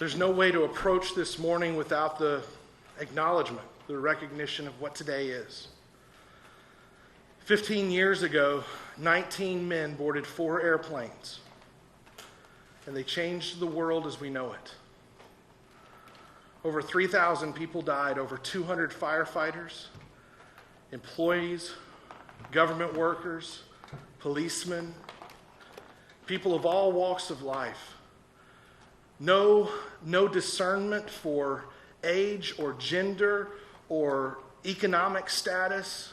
There's no way to approach this morning without the acknowledgement, the recognition of what today is. 15 years ago, 19 men boarded 4 airplanes, and they changed the world as we know it. Over 3,000 people died, over 200 firefighters, employees, government workers, policemen, people of all walks of life. No discernment for age or gender or economic status.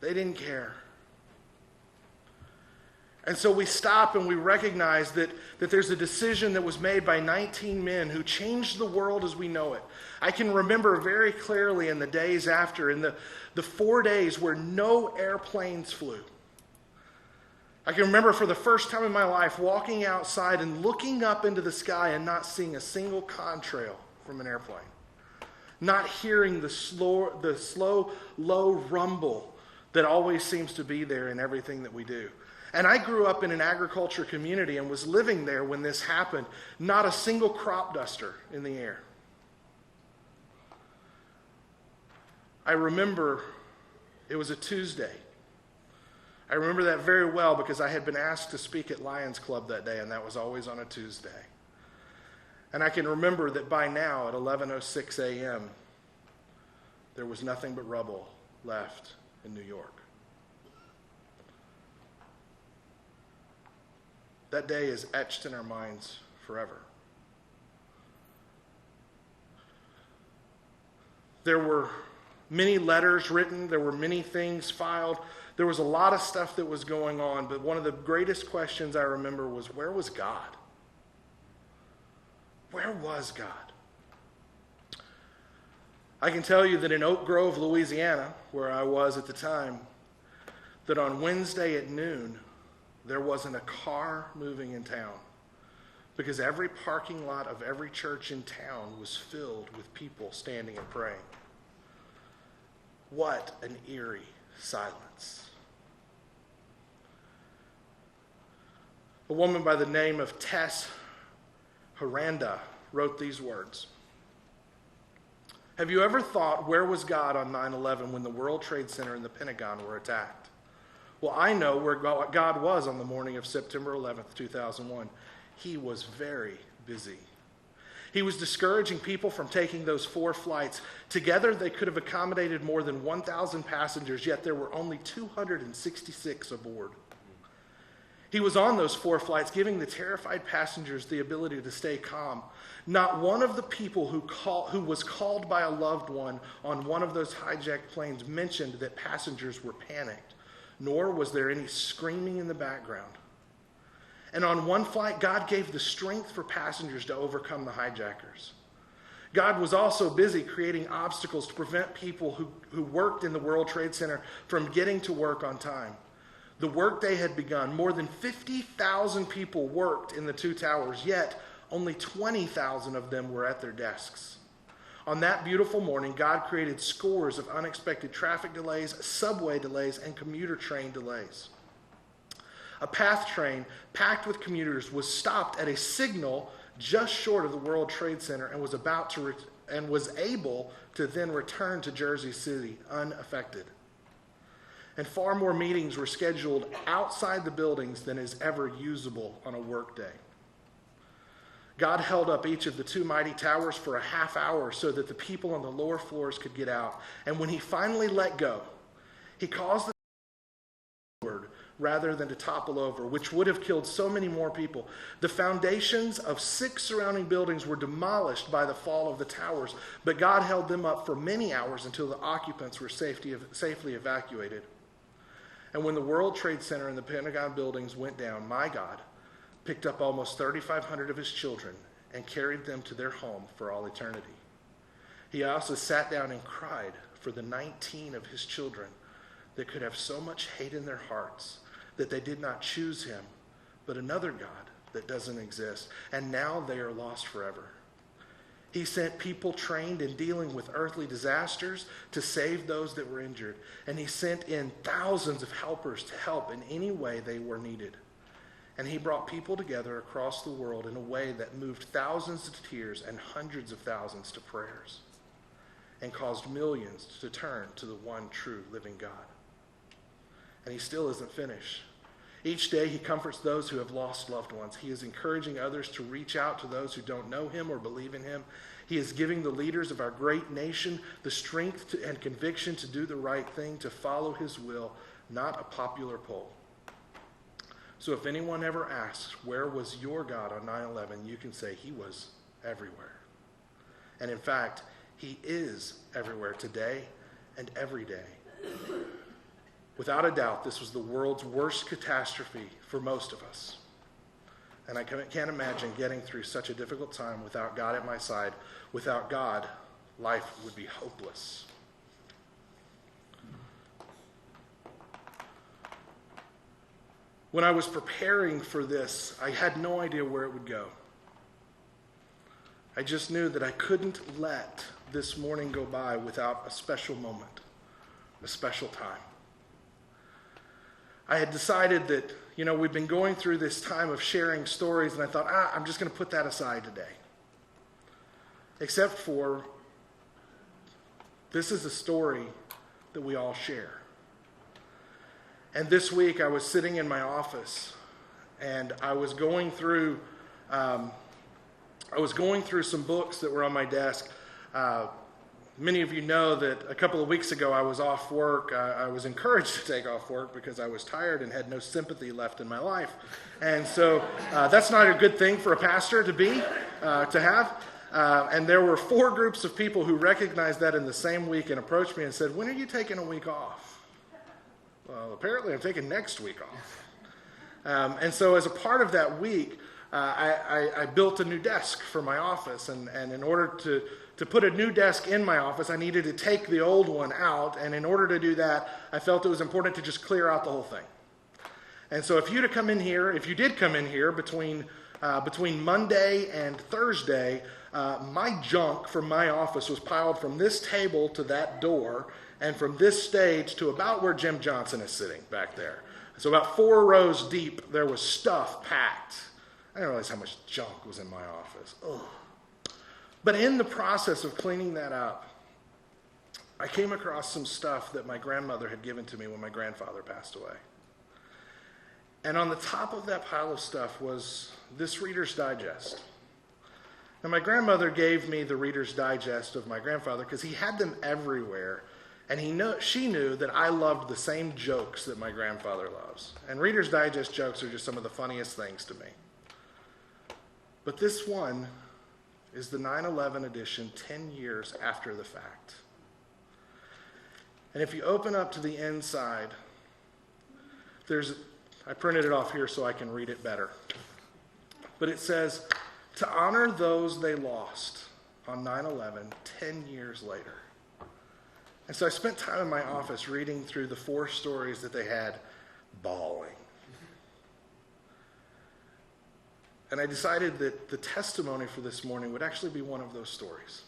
They didn't care. And so we stop and we recognize that there's a decision that was made by 19 men who changed the world as we know it. I can remember very clearly in the days after, in the 4 days where no airplanes flew. I can remember for the first time in my life walking outside and looking up into the sky and not seeing a single contrail from an airplane. Not hearing the slow, low rumble that always seems to be there in everything that we do. And I grew up in an agriculture community and was living there when this happened. Not a single crop duster in the air. I remember it was a Tuesday. I remember that very well because I had been asked to speak at Lions Club that day, and that was always on a Tuesday. And I can remember that by now at 11:06 a.m., there was nothing but rubble left in New York. That day is etched in our minds forever. There were many letters written. There were many things filed. There was a lot of stuff that was going on. But one of the greatest questions I remember was, where was God? Where was God? I can tell you that in Oak Grove, Louisiana, where I was at the time, that on Wednesday at noon, there wasn't a car moving in town because every parking lot of every church in town was filled with people standing and praying. What an eerie silence. A woman by the name of Tess Haranda wrote these words. Have you ever thought, where was God on 9/11 when the World Trade Center and the Pentagon were attacked? Well, I know where God was on the morning of September 11th, 2001. He was very busy. He was discouraging people from taking those 4 flights. Together, they could have accommodated more than 1,000 passengers, yet there were only 266 aboard. He was on those 4 flights, giving the terrified passengers the ability to stay calm. Not one of the people who was called by a loved one on one of those hijacked planes mentioned that passengers were panicked, nor was there any screaming in the background. And on one flight, God gave the strength for passengers to overcome the hijackers. God was also busy creating obstacles to prevent people who worked in the World Trade Center from getting to work on time. The workday had begun. More than 50,000 people worked in the 2 towers, yet only 20,000 of them were at their desks. On that beautiful morning, God created scores of unexpected traffic delays, subway delays, and commuter train delays. A PATH train packed with commuters was stopped at a signal just short of the World Trade Center and was able to then return to Jersey City unaffected. And far more meetings were scheduled outside the buildings than is ever usable on a workday. God held up each of the 2 mighty towers for a half hour so that the people on the lower floors could get out. And when he finally let go, he caused the forward rather than to topple over, which would have killed so many more people. The foundations of 6 surrounding buildings were demolished by the fall of the towers, but God held them up for many hours until the occupants were safely evacuated. And when the World Trade Center and the Pentagon buildings went down, my God picked up almost 3,500 of his children and carried them to their home for all eternity. He also sat down and cried for the 19 of his children that could have so much hate in their hearts that they did not choose him, but another God that doesn't exist, and now they are lost forever. He sent people trained in dealing with earthly disasters to save those that were injured, and he sent in thousands of helpers to help in any way they were needed. And he brought people together across the world in a way that moved thousands to tears and hundreds of thousands to prayers, and caused millions to turn to the one true living God. And he still isn't finished. Each day he comforts those who have lost loved ones. He is encouraging others to reach out to those who don't know him or believe in him. He is giving the leaders of our great nation the strength and conviction to do the right thing, to follow his will, not a popular poll. So if anyone ever asks, where was your God on 9/11, you can say he was everywhere. And in fact, he is everywhere today and every day. Without a doubt, this was the world's worst catastrophe for most of us. And I can't imagine getting through such a difficult time without God at my side. Without God, life would be hopeless. When I was preparing for this, I had no idea where it would go. I just knew that I couldn't let this morning go by without a special moment, a special time. I had decided that, we've been going through this time of sharing stories, and I thought, I'm just going to put that aside today. Except for, this is a story that we all share. And this week I was sitting in my office, and I was going through some books that were on my desk. Many of you know that a couple of weeks ago I was off work. I was encouraged to take off work because I was tired and had no sympathy left in my life. And so that's not a good thing for a pastor to have. And there were 4 groups of people who recognized that in the same week and approached me and said, when are you taking a week off? Well, apparently I'm taking next week off. And so as a part of that week, I built a new desk for my office. And in order to put a new desk in my office, I needed to take the old one out. And in order to do that, I felt it was important to just clear out the whole thing. And so if you did come in here between Monday and Thursday, my junk from my office was piled from this table to that door, and from this stage to about where Jim Johnson is sitting back there. So about 4 rows deep, there was stuff packed. I didn't realize how much junk was in my office. Ugh. But in the process of cleaning that up, I came across some stuff that my grandmother had given to me when my grandfather passed away. And on the top of that pile of stuff was this Reader's Digest. Now, my grandmother gave me the Reader's Digest of my grandfather because he had them everywhere. And she knew that I loved the same jokes that my grandfather loves. And Reader's Digest jokes are just some of the funniest things to me. But this one is the 9/11 edition 10 years after the fact. And if you open up to the inside, I printed it off here so I can read it better. But it says, to honor those they lost on 9/11 10 years later. And so I spent time in my office reading through the 4 stories that they had, bawling. And I decided that the testimony for this morning would actually be one of those stories.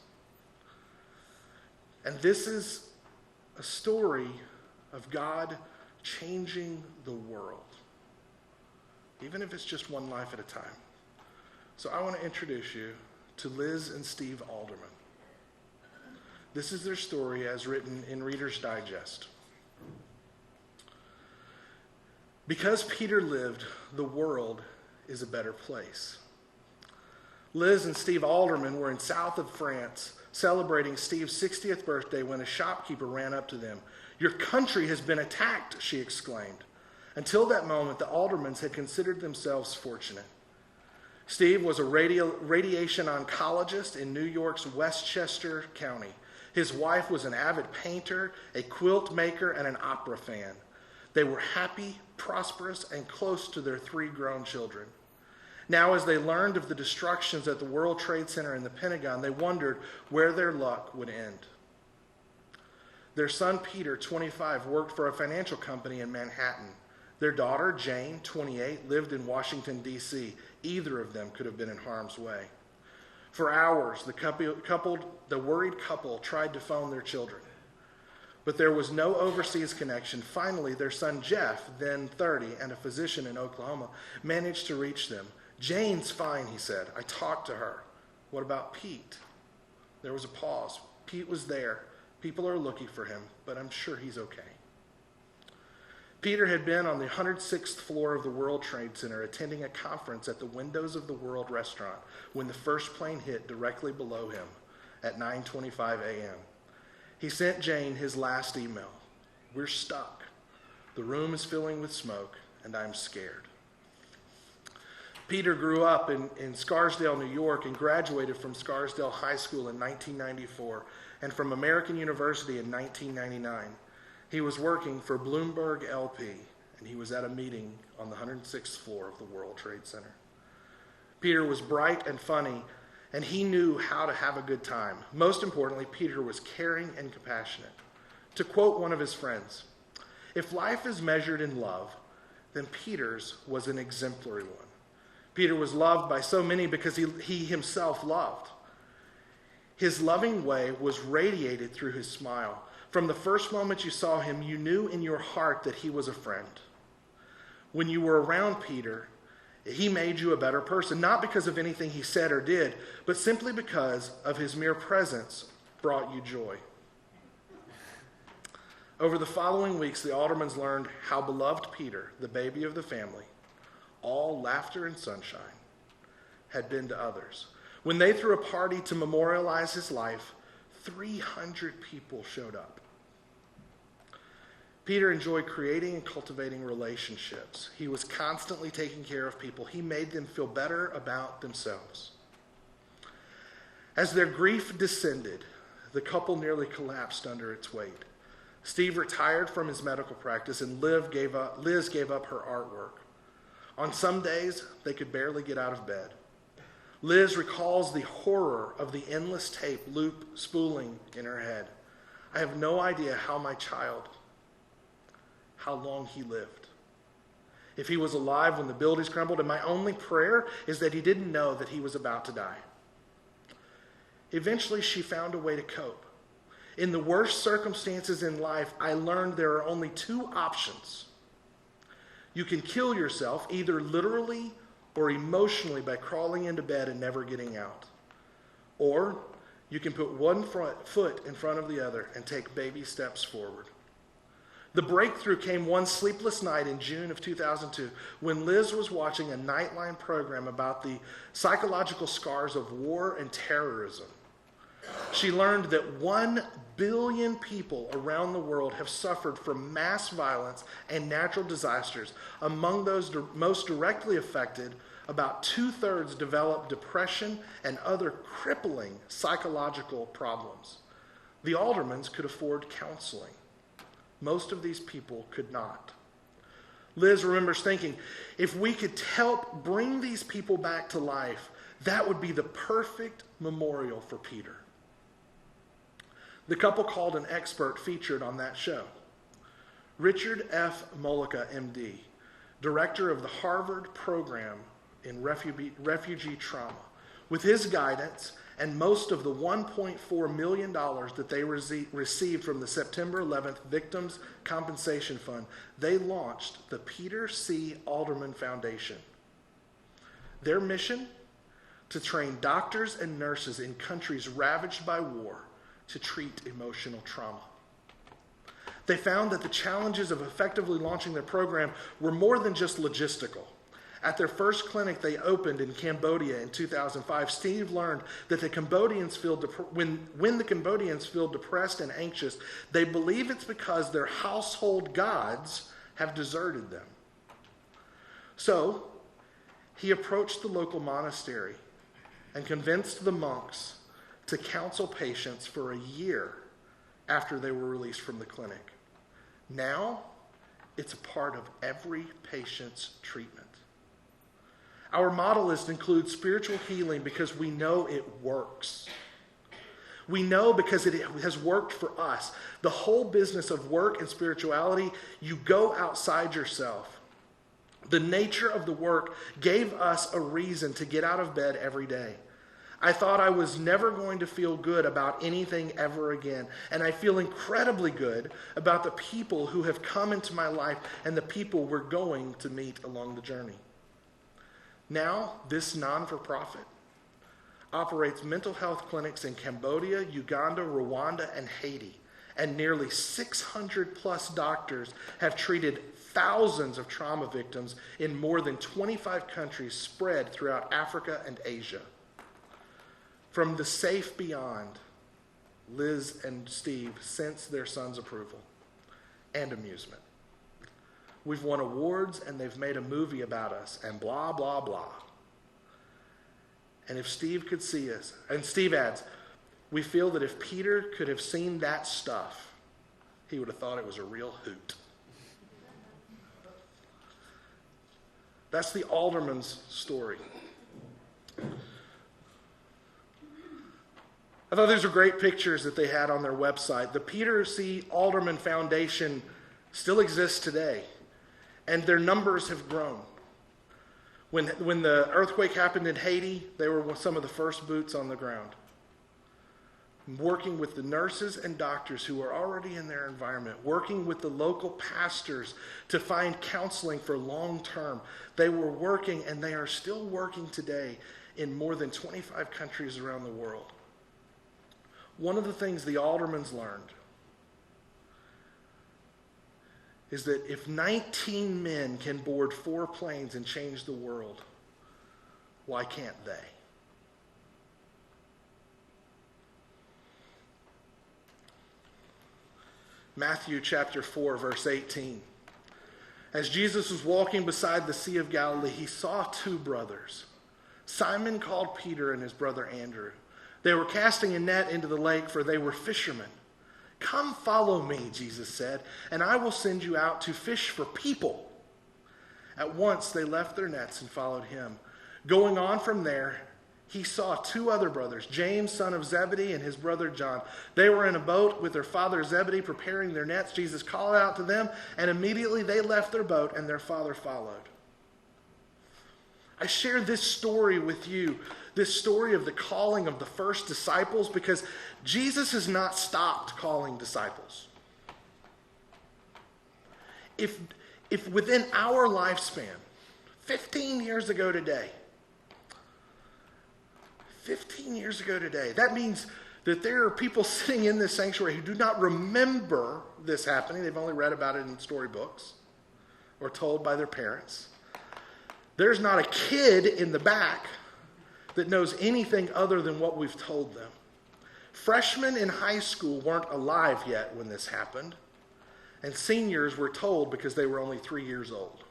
And this is a story of God changing the world, even if it's just one life at a time. So I want to introduce you to Liz and Steve Alderman. This is their story as written in Reader's Digest. Because Peter lived, the world is a better place. Liz and Steve Alderman were in south of France celebrating Steve's 60th birthday when a shopkeeper ran up to them. "Your country has been attacked," she exclaimed. Until that moment, the Aldermans had considered themselves fortunate. Steve was a radiation oncologist in New York's Westchester County. His wife was an avid painter, a quilt maker, and an opera fan. They were happy, prosperous, and close to their 3 grown children. Now, as they learned of the destructions at the World Trade Center and the Pentagon, they wondered where their luck would end. Their son, Peter, 25, worked for a financial company in Manhattan. Their daughter, Jane, 28, lived in Washington, D.C. Either of them could have been in harm's way. For hours, the worried couple tried to phone their children. But there was no overseas connection. Finally, their son Jeff, then 30 and a physician in Oklahoma, managed to reach them. "Jane's fine," he said. "I talked to her." "What about Pete?" There was a pause. "Pete was there. People are looking for him, but I'm sure he's okay." Peter had been on the 106th floor of the World Trade Center attending a conference at the Windows of the World restaurant when the first plane hit directly below him at 9:25 a.m. He sent Jane his last email. "We're stuck. The room is filling with smoke, and I'm scared." Peter grew up in Scarsdale, New York, and graduated from Scarsdale High School in 1994 and from American University in 1999. He was working for Bloomberg LP, and he was at a meeting on the 106th floor of the World Trade Center. Peter was bright and funny, and he knew how to have a good time. Most importantly, Peter was caring and compassionate. To quote one of his friends, "If life is measured in love, then Peter's was an exemplary one." Peter was loved by so many because he himself loved. His loving way was radiated through his smile. From the first moment you saw him, you knew in your heart that he was a friend. When you were around Peter, he made you a better person, not because of anything he said or did, but simply because of his mere presence brought you joy. Over the following weeks, the Aldermans learned how beloved Peter, the baby of the family, all laughter and sunshine, had been to others. When they threw a party to memorialize his life, 300 people showed up. Peter enjoyed creating and cultivating relationships. He was constantly taking care of people. He made them feel better about themselves. As their grief descended, the couple nearly collapsed under its weight. Steve retired from his medical practice, and Liz gave up her artwork. On some days, they could barely get out of bed. Liz recalls the horror of the endless tape loop spooling in her head. "I have no idea how long he lived. If he was alive when the buildings crumbled, and my only prayer is that he didn't know that he was about to die." Eventually, she found a way to cope. "In the worst circumstances in life, I learned there are only two options. You can kill yourself, either literally or emotionally, by crawling into bed and never getting out. Or you can put one foot in front of the other and take baby steps forward." The breakthrough came one sleepless night in June of 2002 when Liz was watching a Nightline program about the psychological scars of war and terrorism. She learned that 1 billion people around the world have suffered from mass violence and natural disasters. Among those most directly affected, about 2/3 developed depression and other crippling psychological problems. The Aldermans could afford counseling. Most of these people could not. Liz remembers thinking, if we could help bring these people back to life, that would be the perfect memorial for Peter. The couple called an expert featured on that show, Richard F. Mullica, MD, director of the Harvard program in refugee trauma. With his guidance and most of the $1.4 million that they received from the September 11th Victims Compensation Fund, they launched the Peter C. Alderman Foundation. Their mission? To train doctors and nurses in countries ravaged by war to treat emotional trauma. They found that the challenges of effectively launching their program were more than just logistical. At their first clinic they opened in Cambodia in 2005, Steve learned that when the Cambodians feel depressed and anxious, they believe it's because their household gods have deserted them. So he approached the local monastery and convinced the monks to counsel patients for a year after they were released from the clinic. Now, it's a part of every patient's treatment. Our model is to include spiritual healing because we know it works. We know because it has worked for us. The whole business of work and spirituality, you go outside yourself. The nature of the work gave us a reason to get out of bed every day. I thought I was never going to feel good about anything ever again. And I feel incredibly good about the people who have come into my life and the people we're going to meet along the journey. Now, this non-for-profit operates mental health clinics in Cambodia, Uganda, Rwanda, and Haiti. And nearly 600 plus doctors have treated thousands of trauma victims in more than 25 countries spread throughout Africa and Asia. From the safe beyond, Liz and Steve sense their son's approval and amusement. We've won awards and they've made a movie about us and blah, blah, blah. And if Steve could see us, and Steve adds, we feel that if Peter could have seen that stuff, he would have thought it was a real hoot. That's the Alderman's story. I thought these were great pictures that they had on their website. The Peter C. Alderman Foundation still exists today, and their numbers have grown. When the earthquake happened in Haiti, they were some of the first boots on the ground, working with the nurses and doctors who were already in their environment, working with the local pastors to find counseling for long term. They were working, and they are still working today in more than 25 countries around the world. One of the things the Aldermans learned is that if 19 men can board 4 planes and change the world, why can't they? Matthew chapter 4, verse 18. As Jesus was walking beside the Sea of Galilee, he saw 2 brothers, Simon called Peter and his brother Andrew. They were casting a net into the lake, for they were fishermen. Come follow me, Jesus said, and I will send you out to fish for people. At once they left their nets and followed him. Going on from there, he saw 2 other brothers, James, son of Zebedee, and his brother John. They were in a boat with their father Zebedee, preparing their nets. Jesus called out to them, and immediately they left their boat, and their father followed. I share this story with you, this story of the calling of the first disciples, because Jesus has not stopped calling disciples. If within our lifespan, 15 years ago today, that means that there are people sitting in this sanctuary who do not remember this happening. They've only read about it in storybooks or told by their parents. There's not a kid in the back that knows anything other than what we've told them. Freshmen in high school weren't alive yet when this happened, and seniors were told because they were only 3 years old.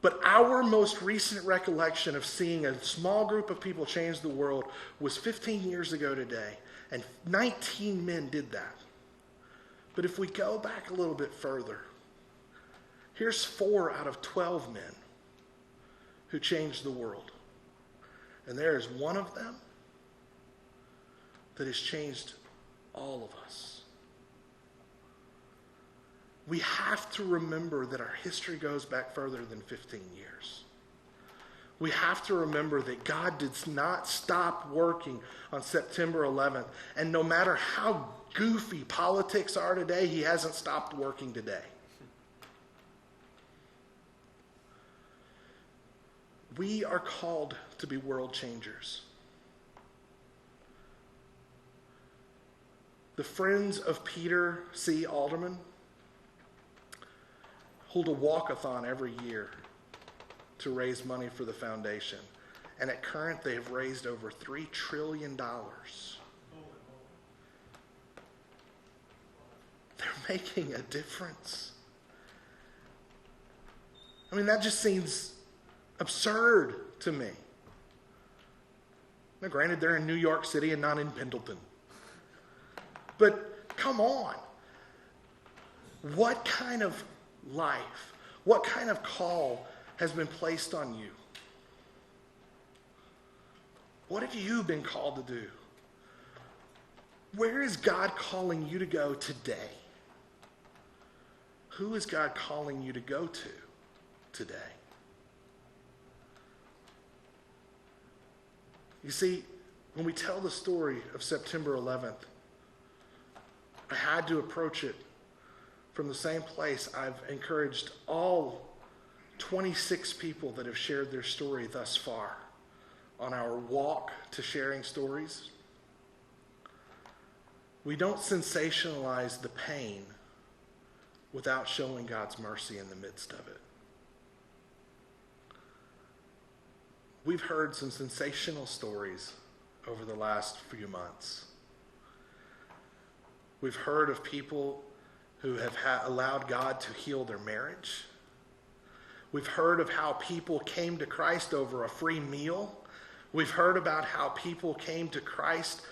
But our most recent recollection of seeing a small group of people change the world was 15 years ago today, and 19 men did that. But if we go back a little bit further, here's 4 out of 12 men who changed the world. And there is one of them that has changed all of us. We have to remember that our history goes back further than 15 years. We have to remember that God did not stop working on September 11th. And no matter how goofy politics are today, he hasn't stopped working today. We are called to be world changers. The Friends of Peter C. Alderman hold a walkathon every year to raise money for the foundation. And at current, they have raised over $3 trillion. They're making a difference. I mean, that just seems absurd to me. Now, granted, they're in New York City and not in Pendleton. But come on. What kind of life, what kind of call has been placed on you? What have you been called to do? Where is God calling you to go today? Who is God calling you to go to today? You see, when we tell the story of September 11th, I had to approach it from the same place I've encouraged all 26 people that have shared their story thus far on our walk to sharing stories. We don't sensationalize the pain without showing God's mercy in the midst of it. We've heard some sensational stories over the last few months. We've heard of people who have allowed God to heal their marriage. We've heard of how people came to Christ over a free meal. We've heard about how people came to Christ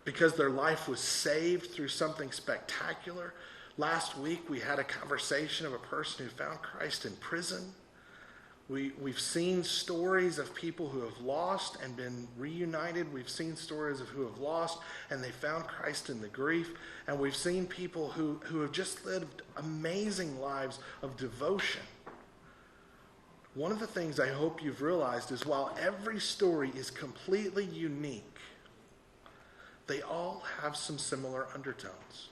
because their life was saved through something spectacular. Last week we had a conversation of a person who found Christ in prison. We've seen stories of people who have lost and been reunited. We've seen stories of who have lost and they found Christ in the grief. And we've seen people who have just lived amazing lives of devotion. One of the things I hope you've realized is while every story is completely unique, they all have some similar undertones.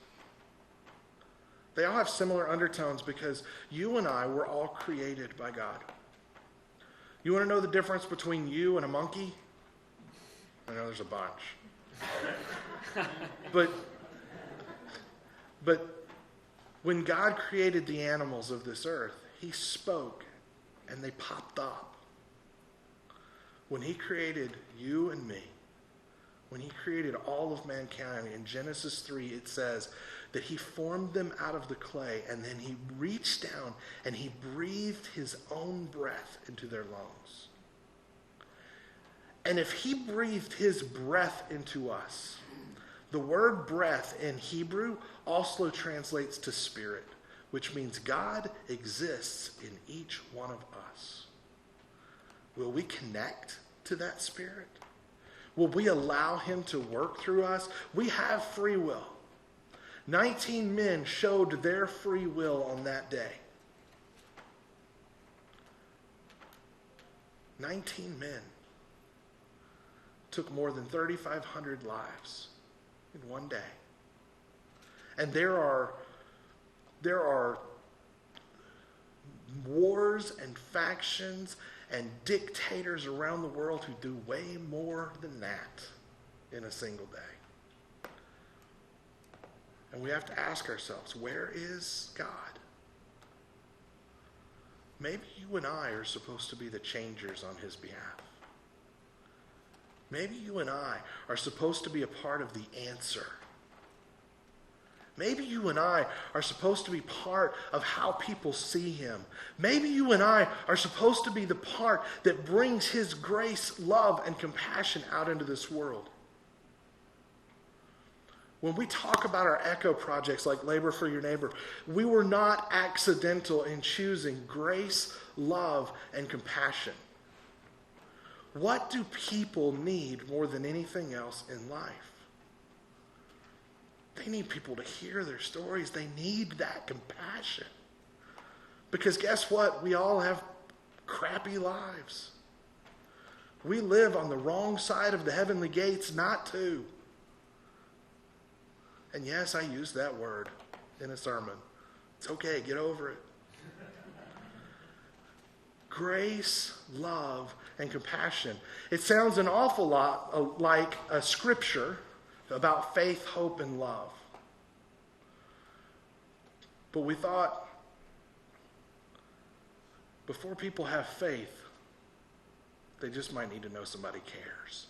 They all have similar undertones because you and I were all created by God. You want to know the difference between you and a monkey? I know there's a bunch. But when God created the animals of this earth, he spoke and they popped up. When he created you and me, when he created all of mankind, in Genesis 3 it says that he formed them out of the clay and then he reached down and he breathed his own breath into their lungs. And if he breathed his breath into us, the word breath in Hebrew also translates to spirit, which means God exists in each one of us. Will we connect to that spirit? Will we allow him to work through us? We have free will. 19 men showed their free will on that day. 19 men took more than 3,500 lives in one day. And there are wars and factions and dictators around the world who do way more than that in a single day. And we have to ask ourselves, where is God? Maybe you and I are supposed to be the changers on his behalf. Maybe you and I are supposed to be a part of the answer. Maybe you and I are supposed to be part of how people see him. Maybe you and I are supposed to be the part that brings his grace, love, and compassion out into this world. When we talk about our echo projects like Labor for Your Neighbor, we were not accidental in choosing grace, love, and compassion. What do people need more than anything else in life? They need people to hear their stories. They need that compassion. Because guess what? We all have crappy lives. We live on the wrong side of the heavenly gates not to. And yes, I used that word in a sermon. It's okay, get over it. Grace, love, and compassion. It sounds an awful lot like a scripture about faith, hope, and love. But we thought, before people have faith, they just might need to know somebody cares.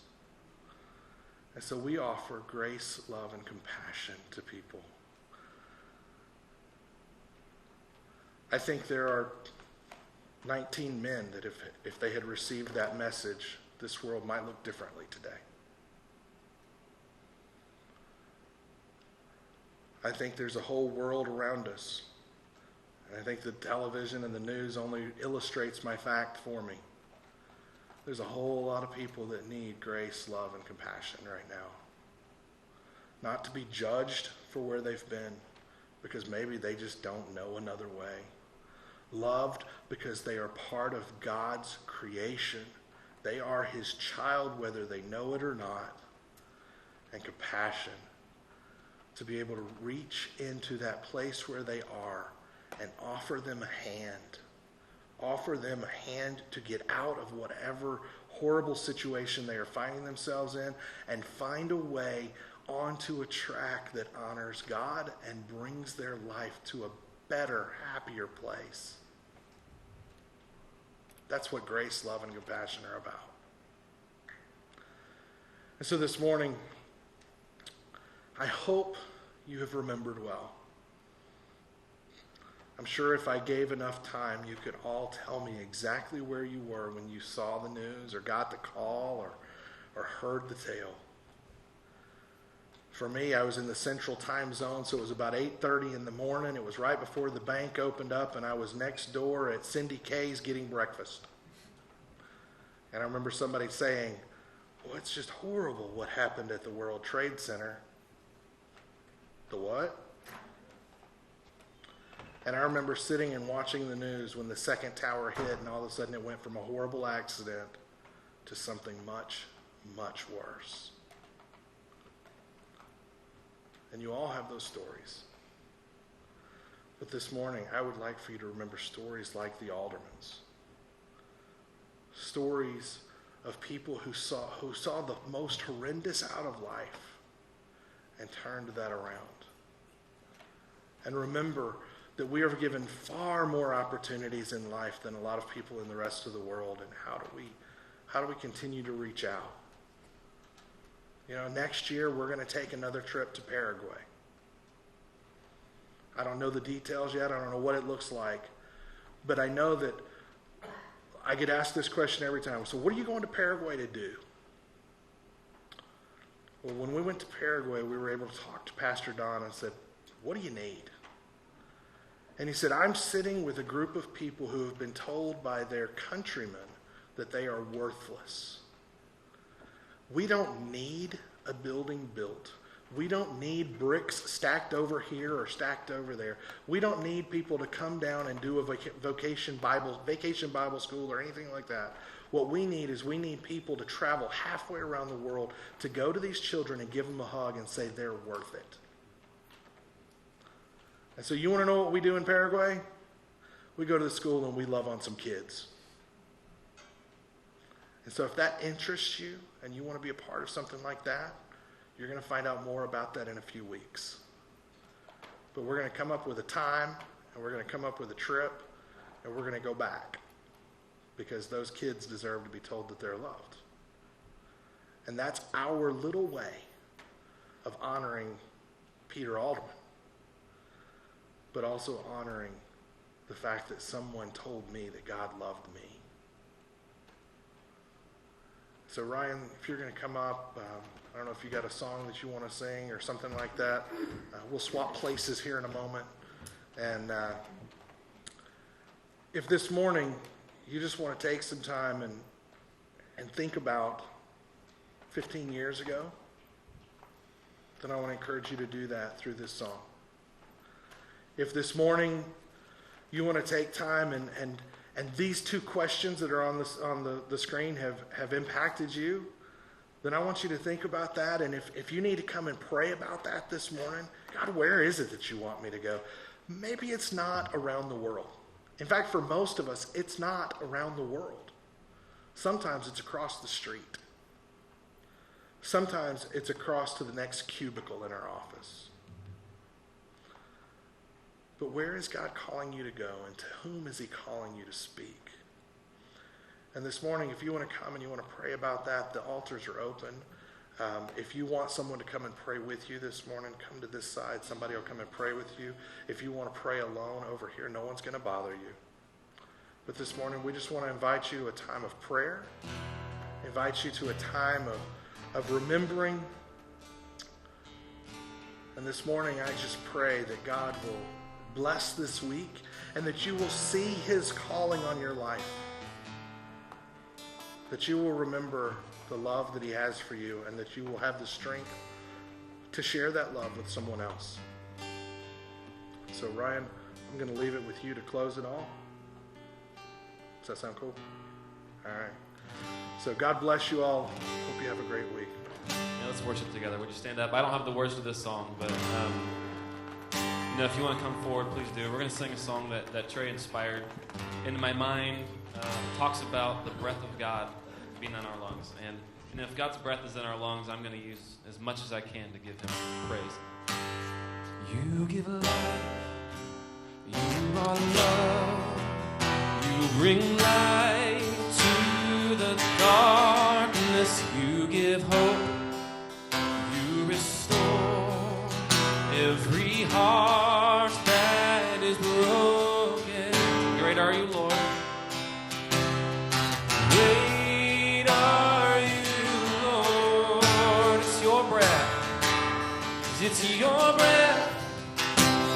And so we offer grace, love, and compassion to people. I think there are 19 men that if they had received that message, this world might look differently today. I think there's a whole world around us. And I think the television and the news only illustrates my fact for me. There's a whole lot of people that need grace, love, and compassion right now. Not to be judged for where they've been, because maybe they just don't know another way. Loved because they are part of God's creation, They are his child, whether they know it or not. And compassion to be able to reach into that place where they are and offer them a hand. Offer them a hand to get out of whatever horrible situation they are finding themselves in and find a way onto a track that honors God and brings their life to a better, happier place. That's what grace, love, and compassion are about. And so this morning, I hope you have remembered well. I'm sure if I gave enough time, you could all tell me exactly where you were when you saw the news or got the call or heard the tale. For me, I was in the central time zone, so it was about 8:30 in the morning. It was right before the bank opened up, and I was next door at Cindy Kay's getting breakfast. And I remember somebody saying, well, it's just horrible what happened at the World Trade Center. The what? And I remember sitting and watching the news when the second tower hit, and all of a sudden it went from a horrible accident to something much, much worse. And you all have those stories. But this morning, I would like for you to remember stories like the Aldermans. Stories of people who saw the most horrendous out of life and turned that around. And remember that we are given far more opportunities in life than a lot of people in the rest of the world. And how do we continue to reach out? You know, next year we're going to take another trip to Paraguay. I don't know the details yet. I don't know what it looks like. But I know that I get asked this question every time. So what are you going to Paraguay to do? Well, when we went to Paraguay, we were able to talk to Pastor Don and said, what do you need? And he said, I'm sitting with a group of people who have been told by their countrymen that they are worthless. We don't need a building built. We don't need bricks stacked over here or stacked over there. We don't need people to come down and do a vacation Bible school or anything like that. What we need is people to travel halfway around the world to go to these children and give them a hug and say they're worth it. And so you want to know what we do in Paraguay? We go to the school and we love on some kids. And so if that interests you and you want to be a part of something like that, you're going to find out more about that in a few weeks. But we're going to come up with a time, and we're going to come up with a trip, and we're going to go back. Because those kids deserve to be told that they're loved. And that's our little way of honoring Peter Oldham. But also honoring the fact that someone told me that God loved me. So Ryan, if you're going to come up, I don't know if you got a song that you want to sing or something like that. We'll swap places here in a moment. And if this morning you just want to take some time and think about 15 years ago, then I want to encourage you to do that through this song. If this morning you want to take time and these two questions that are on the screen have impacted you, then I want you to think about that. And if you need to come and pray about that this morning, God, where is it that you want me to go? Maybe it's not around the world. In fact, for most of us, it's not around the world. Sometimes it's across the street. Sometimes it's across to the next cubicle in our office. But where is God calling you to go, and to whom is he calling you to speak? And this morning, if you want to come and you want to pray about that, the altars are open. If you want someone to come and pray with you this morning, come to this side. Somebody will come and pray with you. If you want to pray alone over here, no one's going to bother you. But this morning, we just want to invite you to a time of prayer, invite you to a time of remembering. And this morning, I just pray that God will bless this week and that you will see his calling on your life, that you will remember the love that he has for you, and that you will have the strength to share that love with someone else. So Ryan, I'm going to leave it with you to close it all. Does that sound cool? All right. So God bless you all. Hope you have a great week. Yeah, let's worship together. Would you stand up? I don't have the words to this song, but if you want to come forward, please do. We're going to sing a song that Trey inspired. In my mind, talks about the breath of God being in our lungs. And if God's breath is in our lungs, I'm going to use as much as I can to give him praise. You give life. You are love. You bring light to the darkness. You give hope. You restore every heart that is broken. Great are you, Lord. Great are you, Lord. It's your breath. It's your breath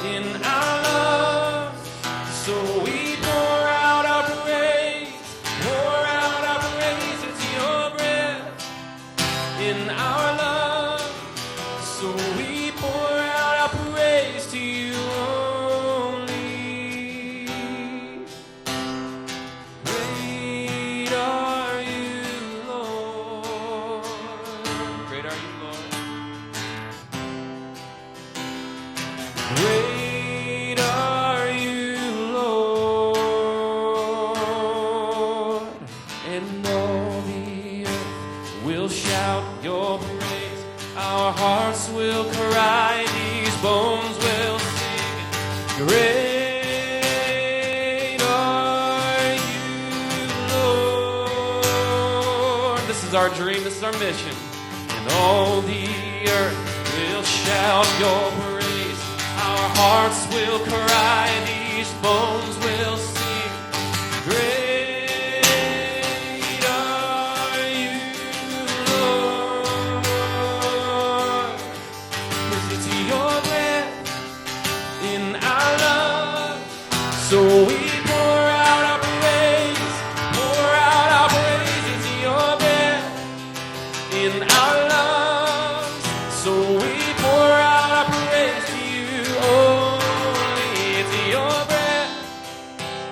in our lungs. So we pour out our praise. Pour out our praise. It's your breath in our lungs. So we pour out our praise to you only. Great are you, Lord. Great are you, Lord. Great are you, Lord. And all the earth will shout your praise. Our hearts will cry, these bones will sing. Great are you, Lord. This is our dream, this is our mission. And all the earth will shout your praise. Our hearts will cry, these bones will sing. Great are you, Lord. 'Cause it's your breath in our lungs. So we pour out our praise. Pour out our praise. It's your breath in our lungs. So we pour out our praise to you only. It's your breath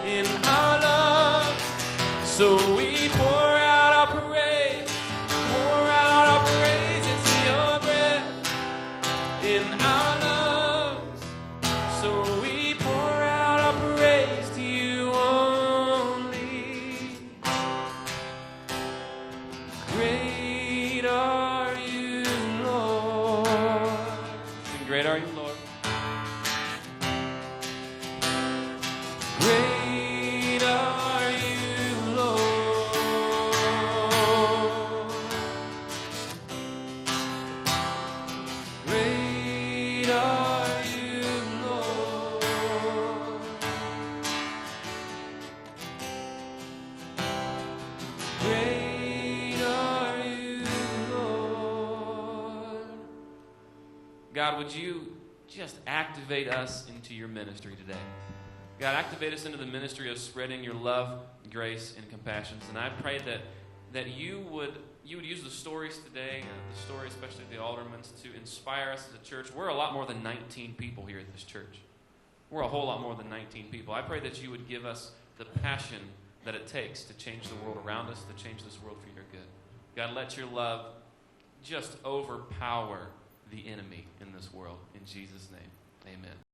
in our lungs. So we pour out our praise. Pour out our praise. It's your breath in our lungs. So we pour out our praise to you only. Great are you, Lord. Sing, great are you, Lord. Great are you, Lord. Great are you, Lord. Great are you, Lord. God, would you just activate us into your ministry today? God, activate us into the ministry of spreading your love, grace, and compassion. And I pray that you would use the stories today, the story especially of the aldermen, to inspire us as a church. We're a lot more than 19 people here at this church. We're a whole lot more than 19 people. I pray that you would give us the passion that it takes to change the world around us, to change this world for your good. God, let your love just overpower the enemy in this world. In Jesus' name, amen.